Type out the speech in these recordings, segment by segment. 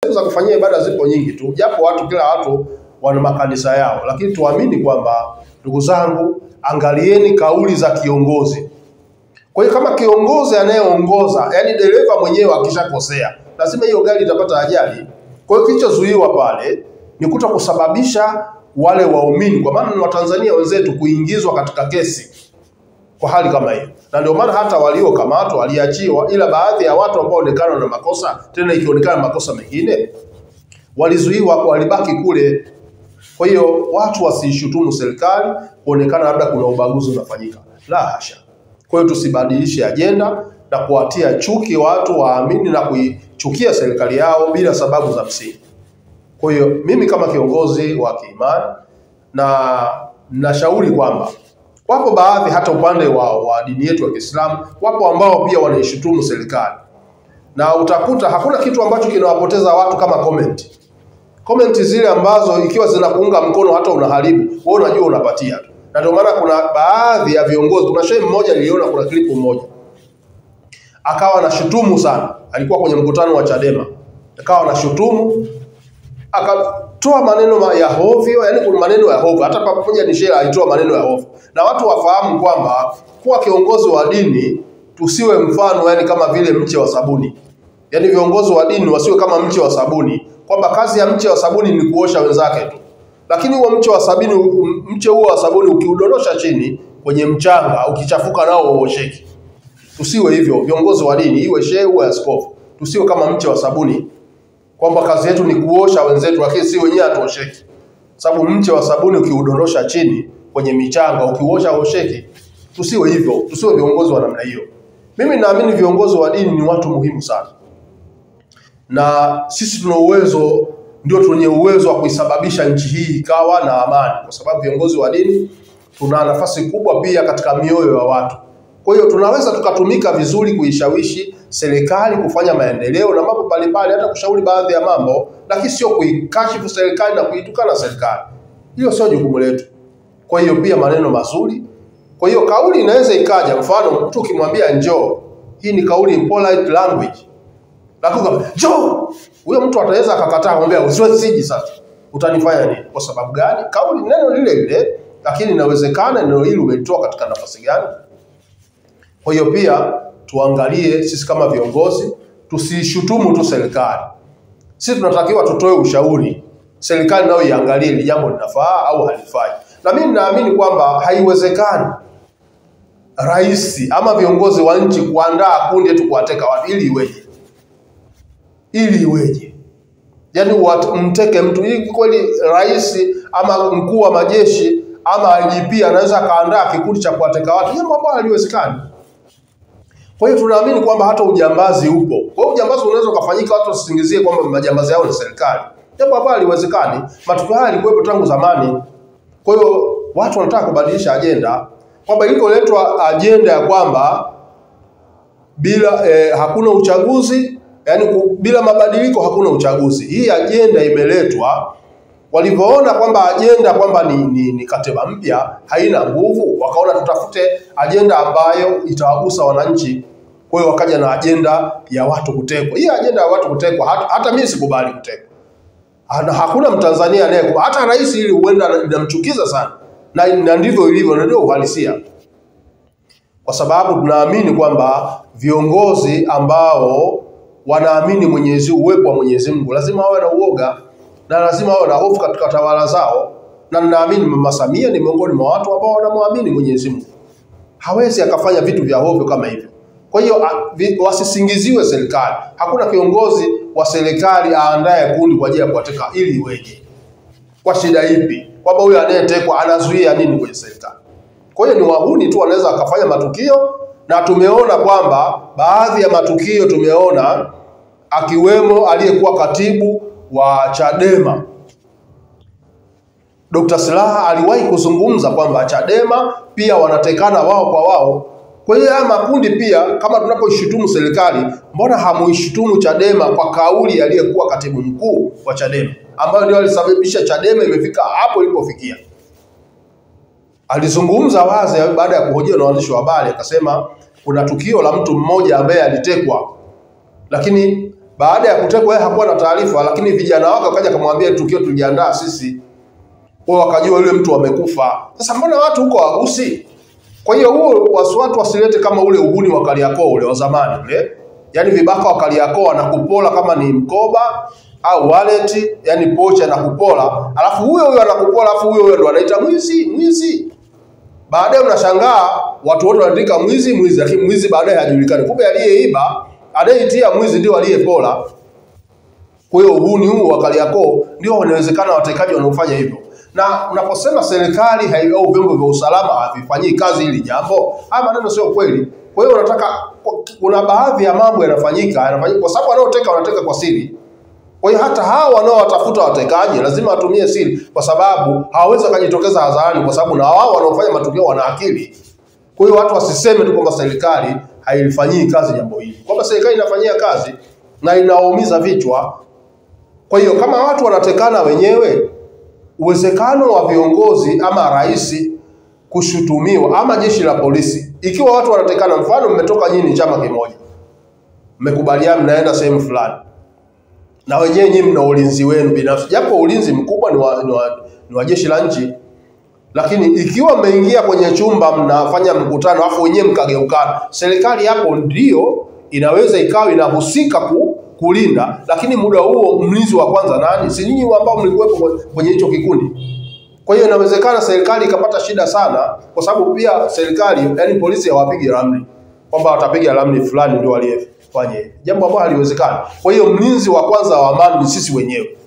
za kufanyia ibada zipo nyingi tu, japo kila watu wana makanisa yao, lakini tuamini kwamba, ndugu zangu, angalieni kauli za kiongozi. Kwa hiyo kama kiongozi anayeongoza, yani dereva mwenyewe akishakosea, lazima hiyo gari itapata ajali. Kwa hiyo kilichozuiwa pale ni kusababisha wale waumini, kwa maana ni Watanzania wenzetu, kuingizwa katika kesi kwa hali kama hiyo. Na ndio maana hata waliokamatwa waliachiwa, ila baadhi ya watu ambao onekana na makosa, tena ikionekana makosa mengine, walizuiwa, walibaki kule. Kwa hiyo watu wasishutumu serikali kuonekana labda kuna ubaguzi unafanyika. La hasha. Kwa hiyo tusibadilishe ajenda na kuwatia chuki watu waamini na kuichukia serikali yao bila sababu za msingi. Kwa hiyo mimi kama kiongozi wa kiimani na nashauri kwamba wapo baadhi hata upande wa dini yetu ya Kiislamu, wapo ambao pia wanaishutumu serikali. Na utakuta hakuna kitu ambacho kinawapoteza watu kama comment. Comment zile ambazo ikiwa zinakuunga mkono hata unaharibu, wewe unajua unapatia tu. Na ndio maana kuna baadhi ya viongozi, kuna shehe mmoja niliona, kuna klipu moja, akawa anashutumu sana, alikuwa kwenye mkutano wa Chadema, akawa anashutumu, akatoa maneno ya hovyo, yani kuna maneno ya hovyo, hata pamoja ni shehe alitoa maneno ya hovyo. Na watu wafahamu kwamba kuwa kiongozi wa dini tusiwe mfano yani kama vile mche wa sabuni. Yani viongozi wa dini wasiwe kama mche wa sabuni, kwamba kazi ya mche wa sabuni ni kuosha wenzake tu. Lakini huo mche huo wa sabuni ukiudondosha chini kwenye mchanga, ukichafuka nao uosheki. Tusiwe hivyo viongozi wa dini, iwe shehe au askofu. Tusiwe kama mche wa sabuni, kwamba kazi yetu ni kuosha wenzetu lakini si wenyewe atuosheki. Sababu mche wa sabuni ukiudondosha chini kwenye michanga, ukiosha uosheki. Tusiwe hivyo, tusiwe viongozi wa namna hiyo. Mimi naamini viongozi wa dini ni watu muhimu sana. Na sisi tuna uwezo, ndio tunye uwezo wa kuisababisha nchi hii ikawa na amani, kwa sababu viongozi wa dini tuna nafasi kubwa pia katika mioyo ya watu. Kwa hiyo tunaweza tukatumika vizuri kuishawishi serikali kufanya maendeleo na mambo mbalimbali, hata kushauri baadhi ya mambo, lakini sio kuikashifu serikali na kuitukana serikali. Hiyo sio jukumu letu. Kwa hiyo pia maneno mazuri. Kwa hiyo kauli inaweza ikaja, mfano mtu ukimwambia njoo, hii ni kauli impolite language. Lakini njoo, huyo mtu ataweza akakataa, kumwambia usiwezi sasa. Utanifanya nini? Kwa sababu gani? Kauli neno lile lile, lakini inawezekana neno hili umelitoa katika nafasi gani? Kwa hiyo pia tuangalie sisi kama viongozi, tusishutumu tu serikali. Sisi tunatakiwa tutoe ushauri. Serikali nayo iangalie ni jambo linafaa au halifai. Na mimi naamini kwamba haiwezekani rais ama viongozi wa nchi kuandaa kundi tu kuwateka watu ili iweje. Ili iweje? Yaani mteke mtu ili kweli rais ama mkuu wa majeshi ama IGP anaweza kaandaa kikundi cha kuwateka watu? Jambo ambalo haliwezekani. Kwa hiyo tunaamini kwamba hata ujambazi upo. Kwa hiyo ujambazi unaweza kufanyika, watu wasisingizie kwamba majambazi yao ni serikali. Jambo ambalo haliwezekani. Matukio haya yalikuwepo tangu zamani. Kwa hiyo watu wanataka kubadilisha ajenda, kwamba ilikoletwa ajenda ya kwamba bila hakuna uchaguzi, yani bila mabadiliko hakuna uchaguzi. Hii ajenda imeletwa walivyoona kwamba ajenda kwamba ni katiba mpya haina nguvu, wakaona tutafute ajenda ambayo itawagusa wananchi. Kwa hiyo wakaja na ajenda ya watu kutekwa. Hii ajenda ya watu kutekwa hata mimi sikubali kutekwa. Hakuna Mtanzania anayekubali, hata rais ili huenda inamchukiza sana. Na ndivyo ilivyo, ndio uhalisia. Kwa sababu tunaamini kwamba viongozi ambao wanaamini uwepo wa Mwenyezi Mungu lazima wawe na uoga na lazima wawe na hofu katika tawala zao. Na ninaamini Mama Samia ni miongoni mwa watu ambao wanamwamini Mwenyezi Mungu. Hawezi akafanya vitu vya hovyo kama hivyo. Kwa hiyo wasisingiziwe serikali. Hakuna kiongozi wa serikali aandae kundi kwa ajili ya kuwateka ili iweje. Kwa shida ipi? Kwamba huyu anayetekwa anazuia nini kwenye serikali? Kwa hiyo ni wahuni tu wanaweza akafanya matukio, na tumeona kwamba baadhi ya matukio tumeona, akiwemo aliyekuwa katibu wa Chadema Dr. Slaa aliwahi kuzungumza kwamba Chadema pia wanatekana wao kwa wao. Kwa hiyo haya makundi pia, kama tunapoishutumu serikali, mbona hamuishutumu Chadema kwa kauli aliyekuwa katibu mkuu wa Chadema, ambayo ndio alisababisha Chadema imefika hapo ilipofikia? Alizungumza wazi baada ya kuhojiwa na waandishi wa habari, akasema kuna tukio la mtu mmoja ambaye alitekwa, lakini baada ya kutekwa yeye hakuwa na taarifa, lakini vijana wake wakaja kumwambia tukio tulijiandaa sisi, wao wakajua yule mtu amekufa. Sasa mbona watu huko hawagusi? Kwa hiyo huo watu wasilete kama ule uhuni wa Kariakoo ule wa zamani ule, yani vibaka wa Kariakoo anakupola kama ni mkoba au wallet, yani pocha anakupola, alafu huyo anakupola, alafu huyo ndo anaita mwizi. Baadaye unashangaa watu wote wanaandika mwizi, lakini mwizi baadaye hajulikani. Kumbe aliyeiba, anayetia mwizi ndio aliyepola. Kwa hiyo uhuni huu wa Kariakoo ndio inawezekana watekaji wanaofanya hivyo. Na unaposema serikali au vyombo vya usalama havifanyii kazi hili jambo, maneno sio kweli. Kwa hiyo unataka, kuna baadhi ya mambo yanafanyika kwa sababu wanaoteka wanateka kwa siri. Kwa hiyo hata hao wanaowatafuta watekaji lazima watumie siri, kwa sababu hawawezi kujitokeza hadharani, kwa sababu na wao wanaofanya matukio wana akili. Kwa hiyo watu wasiseme tu kwamba serikali haifanyii kazi jambo hili, kwamba serikali inafanyia kazi na inaumiza vichwa. Kwa hiyo kama watu wanatekana wenyewe, uwezekano wa viongozi ama rais kushutumiwa ama jeshi la polisi, ikiwa watu wanatekana, mfano mmetoka nyinyi chama kimoja, mmekubaliana mnaenda sehemu fulani, na wenyewe nyinyi mna ulinzi wenu binafsi, japo ulinzi mkubwa ni wa jeshi la nchi, lakini ikiwa mmeingia kwenye chumba mnafanya mkutano afu wenyewe mkageukana, serikali hapo ndio inaweza ikawa inahusika kulinda, lakini muda huo mlinzi wa kwanza nani? Si nyinyi ambao mlikuwepo kwenye hicho kikundi. Kwa hiyo inawezekana serikali ikapata shida sana, kwa sababu pia serikali, yani polisi hawapigi ramli kwamba watapiga ramli fulani ndio aliyefanya jambo ambalo haliwezekani. Kwa hiyo mlinzi wa kwanza wa amani ni sisi wenyewe.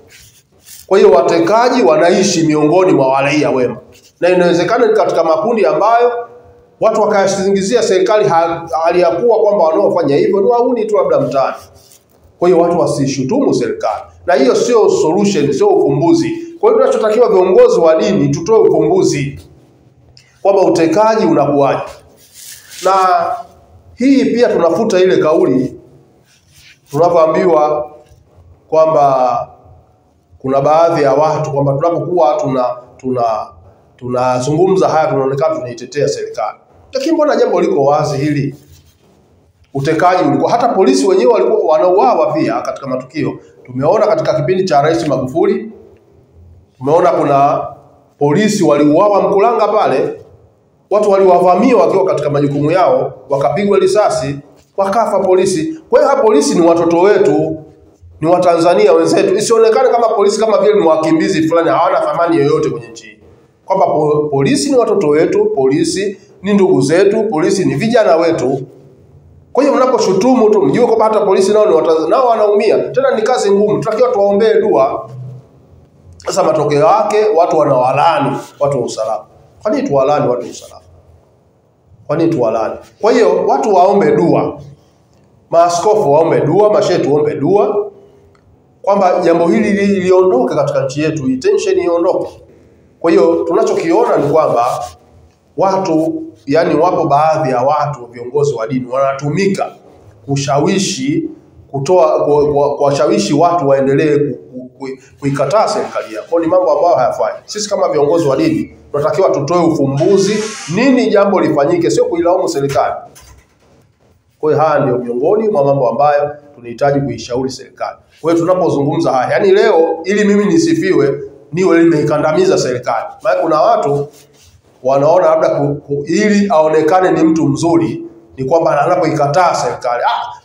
Kwa hiyo watekaji wanaishi miongoni mwa raia wema, na inawezekana katika makundi ambayo watu wakayasingizia serikali hali ya kuwa kwamba wanaofanya hivyo ni wahuni tu labda mtaani. Kwa hiyo watu wasishutumu serikali, na hiyo sio solution, sio ufumbuzi. Kwa hiyo tunachotakiwa viongozi wa dini tutoe ufumbuzi kwamba utekaji unakuwaje. Na hii pia tunafuta ile kauli tunapoambiwa kwamba kuna baadhi ya watu kwamba tunapokuwa tunazungumza haya tunaonekana tunaitetea serikali. Lakini mbona jambo liko wazi hili? Utekaji ulikuwa, hata polisi wenyewe walikuwa wanauawa pia katika matukio. Tumeona katika kipindi cha Rais Magufuli, tumeona kuna polisi waliuawa Mkulanga pale, watu waliwavamia wakiwa katika majukumu yao, wakapigwa risasi, wakafa polisi. Kwa hiyo polisi ni watoto wetu, ni Watanzania wenzetu. Isionekane kama polisi kama vile ni wakimbizi fulani hawana thamani yoyote kwenye nchi. Kwamba polisi ni watoto wetu, polisi ni ndugu zetu, polisi ni vijana wetu. Kwa hiyo mnaposhutumu tu mjue kwamba hata polisi nao wanaumia. Tena ni kazi ngumu. Tunatakiwa tuwaombee dua. Sasa matokeo yake watu wanawalani watu wa usalama. Kwa nini tuwalani watu wa usalama? Kwa nini tuwalani? Kwa hiyo watu waombe dua. Maaskofu waombe dua, mashehe waombe dua kwamba jambo hili liondoke katika nchi yetu, tension iondoke. Kwa hiyo tunachokiona ni kwamba watu, yani wapo baadhi ya watu viongozi wa dini wanatumika kushawishi, kuwashawishi watu waendelee kuikataa serikali yao. Kwa ni mambo ambayo hayafai. Sisi kama viongozi wa dini tunatakiwa tutoe ufumbuzi, nini jambo lifanyike, sio kuilaumu serikali. Kwa hiyo haya ndio miongoni mwa mambo ambayo tunahitaji kuishauri serikali. Kwa hiyo tunapozungumza haya, yani leo ili mimi nisifiwe niwe nimeikandamiza serikali. Maana kuna watu wanaona labda ili aonekane ni mtu mzuri ni kwamba anapoikataa serikali.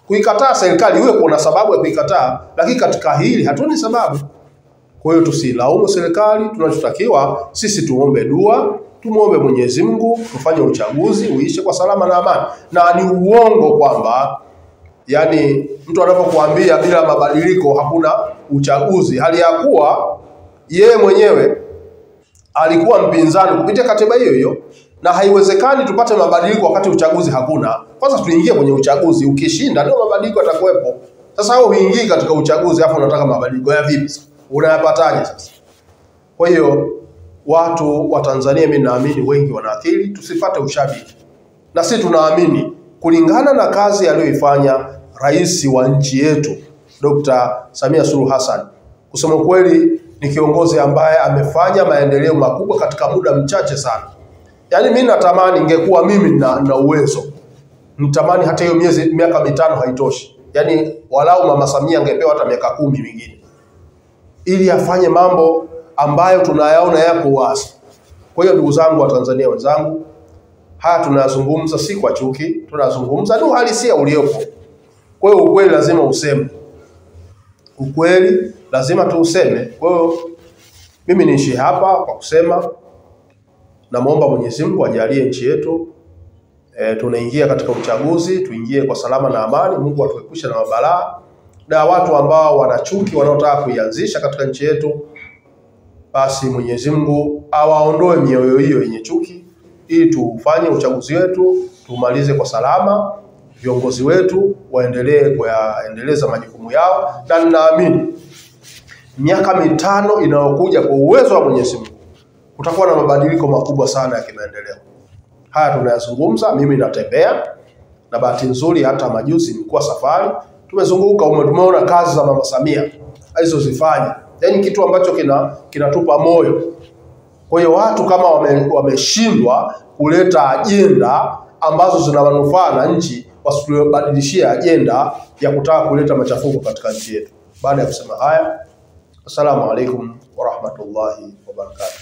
Kuikataa serikali iwe kuna sababu ya kuikataa, lakini katika hili hatuna sababu. Kwa hiyo tusilaumu serikali, tunachotakiwa sisi tuombe dua, tumuombe Mwenyezi Mungu, tufanye uchaguzi uishe kwa salama na amani. Na ni uongo kwamba yani mtu anapokuambia bila mabadiliko hakuna uchaguzi, hali ya kuwa yeye mwenyewe alikuwa mpinzani kupitia katiba hiyo hiyo, na haiwezekani tupate mabadiliko wakati uchaguzi hakuna. Kwanza tuingie kwenye uchaguzi, ukishinda ndio mabadiliko yatakuwepo. Sasa wewe huingii katika uchaguzi hapo unataka mabadiliko ya vipi sasa? Unayapataje sasa? Kwa hiyo watu wa Tanzania mimi naamini wengi wanaathiri, tusipate ushabiki. Na sisi tunaamini kulingana na kazi aliyoifanya rais wa nchi yetu Dr. Samia Suluhu Hassan, kusema kweli ni kiongozi ambaye amefanya maendeleo makubwa katika muda mchache sana. Yaani mimi natamani ingekuwa mimi na uwezo, nitamani hata hiyo miaka 5 haitoshi. Yaani walau Mama Samia angepewa hata miaka 10 mingine, ili afanye mambo ambayo tunayaona yako wazi. Kwa hiyo ndugu zangu wa Tanzania wenzangu, haya tunazungumza si kwa chuki, tunazungumza ni uhalisia uliopo. Kwa hiyo ukweli lazima useme. Ukweli lazima tuuseme. Kwa hiyo mimi niishi hapa kwa kusema na muomba Mwenyezi Mungu ajalie nchi yetu tunaingia katika uchaguzi, tuingie kwa salama na amani. Mungu atuepushe na mabalaa na watu ambao wana chuki wanaotaka kuianzisha katika nchi yetu. Basi Mwenyezi Mungu awaondoe mioyo hiyo yenye chuki, ili tufanye uchaguzi wetu tumalize kwa salama, viongozi wetu waendelee kuendeleza majukumu yao, na ninaamini miaka 5 inayokuja kwa uwezo wa Mwenyezi Mungu kutakuwa na mabadiliko makubwa sana ya kimaendeleo. Haya tunayazungumza, mimi natembea, na bahati nzuri hata majuzi nilikuwa safari, tumezunguka tumeona kazi za Mama Samia alizozifanya. Yaani kitu ambacho kinatupa moyo. Kwa hiyo watu kama wameshindwa kuleta ajenda ambazo zina manufaa na nchi, wasitubadilishie ajenda ya kutaka kuleta machafuko katika nchi yetu. Baada ya kusema haya, assalamu alaikum warahmatullahi wabarakatuh.